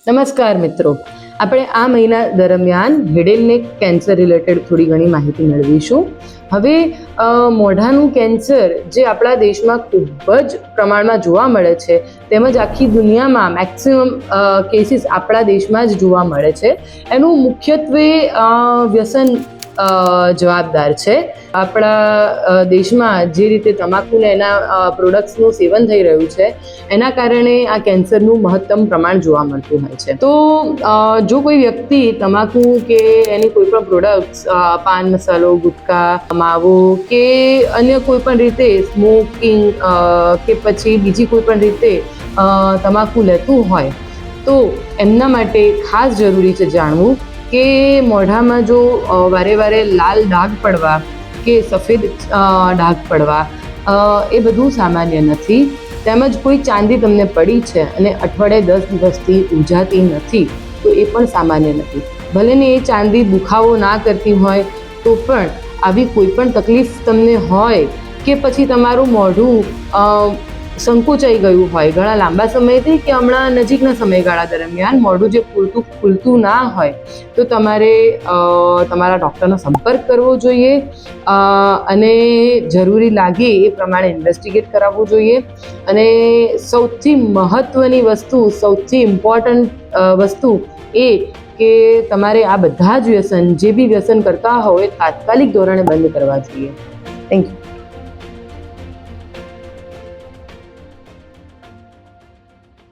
નમસ્કાર મિત્રો, આપણે આ મહિના દરમિયાન head and neck cancer related થોડી ઘણી માહિતી મેળવીશું. હવે મોઢાનું કેન્સર જે આપણા દેશમાં ખૂબ જ પ્રમાણમાં જોવા મળે છે, તેમજ આખી દુનિયામાં મેક્સિમમ કેસીસ આપણા દેશમાં જ જોવા મળે છે. એનું મુખ્યત્વે વ્યસન જવાબદાર છે. આપણા દેશમાં જે રીતે તમાકુ ને એના પ્રોડક્ટ્સનું સેવન થઈ રહ્યું છે, એના કારણે આ કેન્સરનું મહત્તમ પ્રમાણ જોવા મળતું હોય છે. તો જો કોઈ વ્યક્તિ તમાકુ કે એની કોઈ પણ પ્રોડક્ટ્સ, પાન મસાલો, ગુટકા, માવો કે અન્ય કોઈ પણ રીતે સ્મોકિંગ કે પછી બીજી કોઈ પણ રીતે તમાકુ લેતું હોય તો એમના માટે ખાસ જરૂરી છે જાણવું કે મોઢામાં જો વારે વારે લાલ ડાઘ પડવા કે સફેદ ડાઘ પડવા એ બધું સામાન્ય નથી. તેમજ કોઈ ચાંદી તમને પડી છે અને અઠવાડિયે 10 દિવસથી ઊંઝાતી નથી તો એ પણ સામાન્ય નથી. ભલે ને એ ચાંદી દુખાવો ના કરતી હોય તો પણ આવી કોઈ પણ તકલીફ તમને હોય કે પછી તમારું મોઢું સંકોચાઈ ગયું હોય ઘણા લાંબા સમયથી કે હમણાં નજીકના સમયગાળા દરમિયાન મોઢું જે ખુલતું ના હોય તો તમારે તમારા ડૉક્ટરનો સંપર્ક કરવો જોઈએ અને જરૂરી લાગે એ પ્રમાણે ઇન્વેસ્ટિગેટ કરાવવું જોઈએ. અને સૌથી મહત્ત્વની વસ્તુ, સૌથી ઇમ્પોર્ટન્ટ વસ્તુ એ કે તમારે આ બધા જ વ્યસન, જે બી વ્યસન કરતા હોય, તાત્કાલિક ધોરણે બંધ કરવા જોઈએ. Thank you.